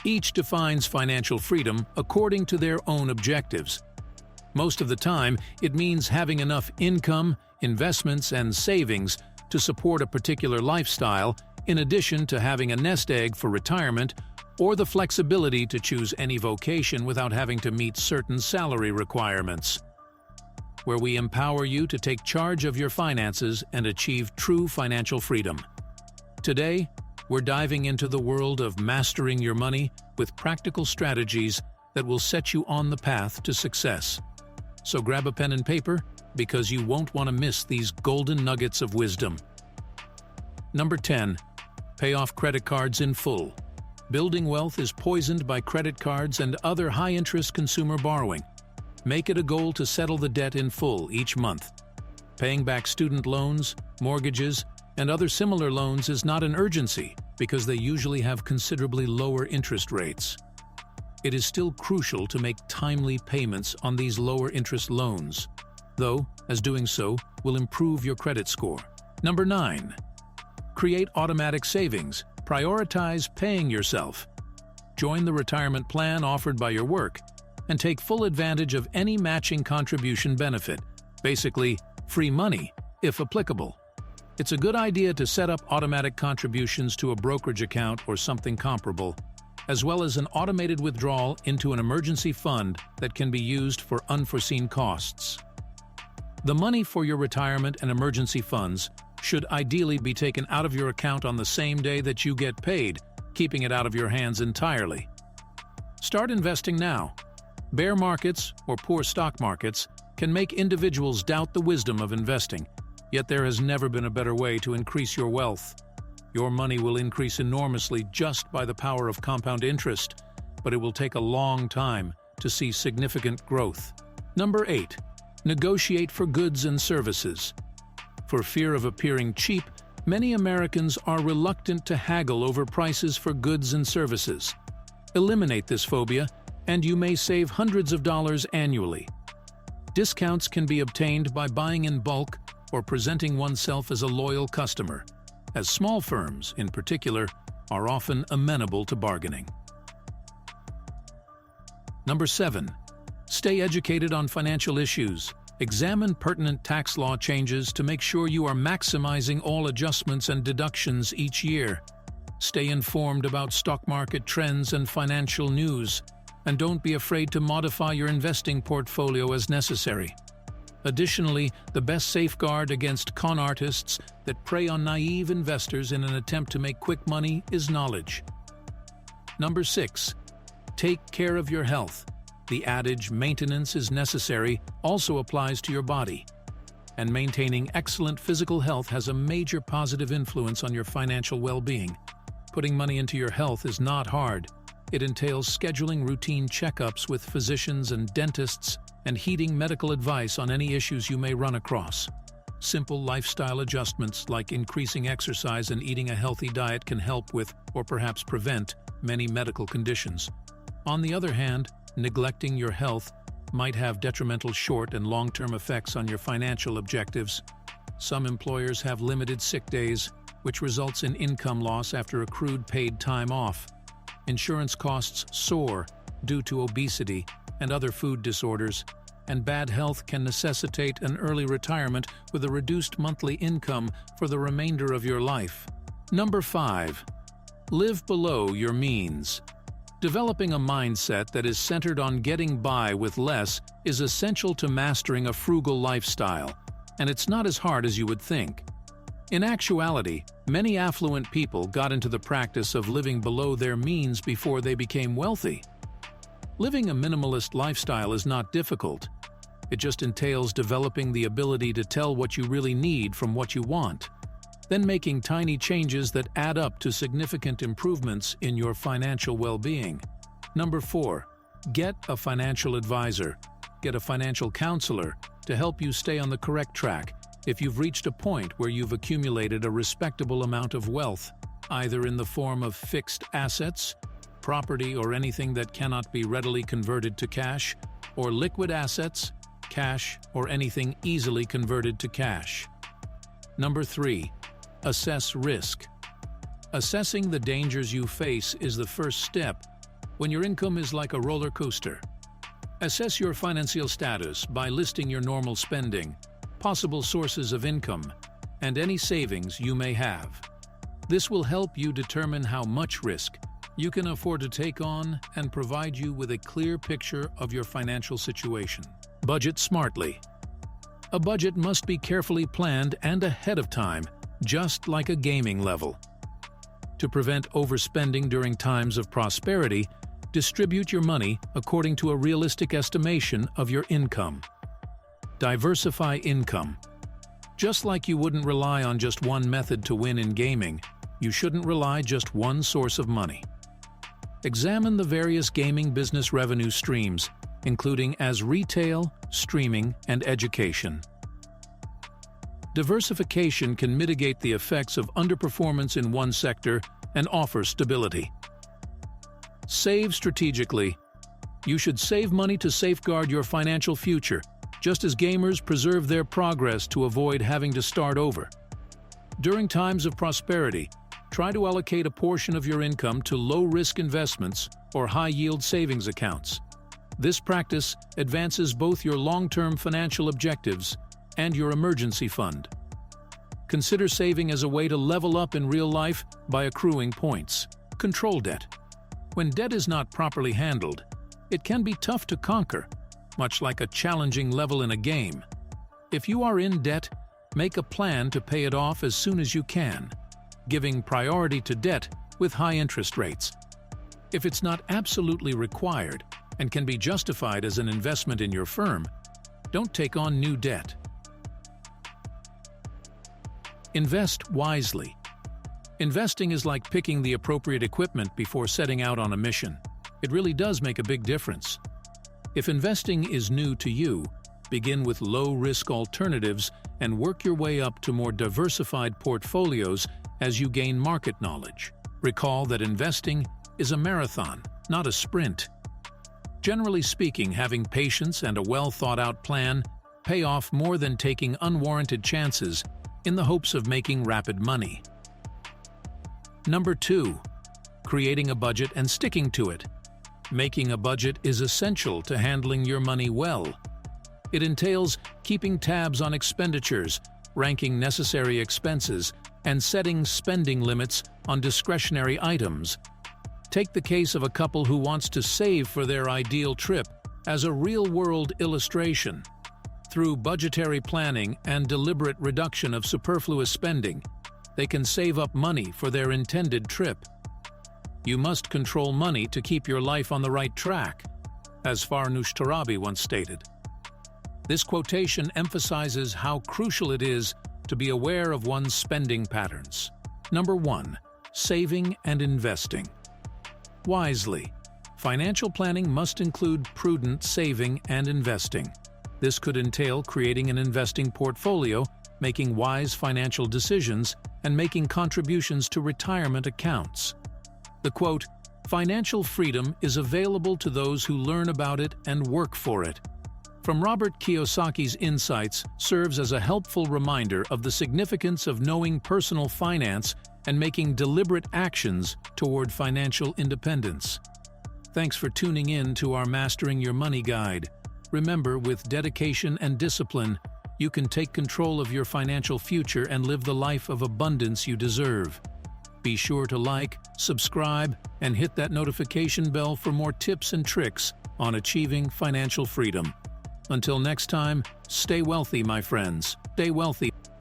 Each defines financial freedom according to their own objectives. Most of the time, it means having enough income, investments, and savings to support a particular lifestyle, in addition to having a nest egg for retirement or the flexibility to choose any vocation without having to meet certain salary requirements. Where we empower you to take charge of your finances and achieve true financial freedom. Today, we're diving into the world of mastering your money with practical strategies that will set you on the path to success. So grab a pen and paper, because you won't want to miss these golden nuggets of wisdom. Number 10. Pay off credit cards in full. Building wealth is poisoned by credit cards and other high-interest consumer borrowing. Make it a goal to settle the debt in full each month. Paying back student loans, mortgages, and other similar loans is not an urgency because they usually have considerably lower interest rates. It is still crucial to make timely payments on these lower interest loans, though, as doing so will improve your credit score. Number 9. Create automatic savings. Prioritize paying yourself. Join the retirement plan offered by your work and take full advantage of any matching contribution benefit, basically free money, if applicable. It's a good idea to set up automatic contributions to a brokerage account or something comparable, as well as an automated withdrawal into an emergency fund that can be used for unforeseen costs. The money for your retirement and emergency funds should ideally be taken out of your account on the same day that you get paid, keeping it out of your hands entirely. Start investing now. Bear markets or poor stock markets can make individuals doubt the wisdom of investing, yet there has never been a better way to increase your wealth. Your money will increase enormously just by the power of compound interest, but it will take a long time to see significant growth. Number 8. Negotiate for goods and services. For fear of appearing cheap, many Americans are reluctant to haggle over prices for goods and services. Eliminate this phobia, and you may save hundreds of dollars annually. Discounts can be obtained by buying in bulk or presenting oneself as a loyal customer, as small firms, in particular, are often amenable to bargaining. Number 7. Stay educated on financial issues. Examine pertinent tax law changes to make sure you are maximizing all adjustments and deductions each year. Stay informed about stock market trends and financial news, and don't be afraid to modify your investing portfolio as necessary. Additionally, the best safeguard against con artists that prey on naive investors in an attempt to make quick money is knowledge. Number 6. Take care of your health. The adage, "maintenance is necessary," also applies to your body. And maintaining excellent physical health has a major positive influence on your financial well-being. Putting money into your health is not hard. It entails scheduling routine checkups with physicians and dentists and heeding medical advice on any issues you may run across. Simple lifestyle adjustments like increasing exercise and eating a healthy diet can help with, or perhaps prevent, many medical conditions. On the other hand, neglecting your health might have detrimental short- and long-term effects on your financial objectives. Some employers have limited sick days, which results in income loss after accrued paid time off. Insurance costs soar due to obesity and other food disorders, and bad health can necessitate an early retirement with a reduced monthly income for the remainder of your life. Number 5. Live below your means. Developing a mindset that is centered on getting by with less is essential to mastering a frugal lifestyle, and it's not as hard as you would think. In actuality, many affluent people got into the practice of living below their means before they became wealthy. Living a minimalist lifestyle is not difficult. It just entails developing the ability to tell what you really need from what you want, then making tiny changes that add up to significant improvements in your financial well-being. Number 4. Get a financial advisor. Get a financial counselor to help you stay on the correct track if you've reached a point where you've accumulated a respectable amount of wealth, either in the form of fixed assets, property or anything that cannot be readily converted to cash, or liquid assets, cash, or anything easily converted to cash. Number 3. Assess risk. Assessing the dangers you face is the first step, when your income is like a roller coaster. Assess your financial status by listing your normal spending, possible sources of income, and any savings you may have. This will help you determine how much risk you can afford to take on and provide you with a clear picture of your financial situation. Budget smartly. A budget must be carefully planned and ahead of time, just like a gaming level. To prevent overspending during times of prosperity, distribute your money according to a realistic estimation of your income. Diversify income. Just like you wouldn't rely on just one method to win in gaming, you shouldn't rely just one source of money. Examine the various gaming business revenue streams, including as retail, streaming, and education. Diversification can mitigate the effects of underperformance in one sector and offer stability. Save strategically. You should save money to safeguard your financial future, just as gamers preserve their progress to avoid having to start over. During times of prosperity, try to allocate a portion of your income to low-risk investments or high-yield savings accounts. This practice advances both your long-term financial objectives and your emergency fund. Consider saving as a way to level up in real life by accruing points. Control debt. When debt is not properly handled, it can be tough to conquer, much like a challenging level in a game. If you are in debt, make a plan to pay it off as soon as you can, giving priority to debt with high interest rates. If it's not absolutely required and can be justified as an investment in your firm, don't take on new debt. Invest wisely. Investing is like picking the appropriate equipment before setting out on a mission. It really does make a big difference. If investing is new to you, begin with low-risk alternatives and work your way up to more diversified portfolios as you gain market knowledge. Recall that investing is a marathon, not a sprint. Generally speaking, having patience and a well-thought-out plan pay off more than taking unwarranted chances in the hopes of making rapid money. Number 2. Creating a budget and sticking to it. Making a budget is essential to handling your money well. It entails keeping tabs on expenditures, ranking necessary expenses, and setting spending limits on discretionary items. Take the case of a couple who wants to save for their ideal trip as a real-world illustration. Through budgetary planning and deliberate reduction of superfluous spending, they can save up money for their intended trip. You must control money to keep your life on the right track, as Farnoosh Torabi once stated. This quotation emphasizes how crucial it is to be aware of one's spending patterns. Number 1. Saving and investing. Wisely. Financial planning must include prudent saving and investing. This could entail creating an investing portfolio, making wise financial decisions, and making contributions to retirement accounts. The quote, "Financial freedom is available to those who learn about it and work for it," from Robert Kiyosaki's insights serves as a helpful reminder of the significance of knowing personal finance and making deliberate actions toward financial independence. Thanks for tuning in to our Mastering Your Money guide. Remember, with dedication and discipline, you can take control of your financial future and live the life of abundance you deserve. Be sure to like, subscribe, and hit that notification bell for more tips and tricks on achieving financial freedom. Until next time, stay wealthy, my friends. Stay wealthy.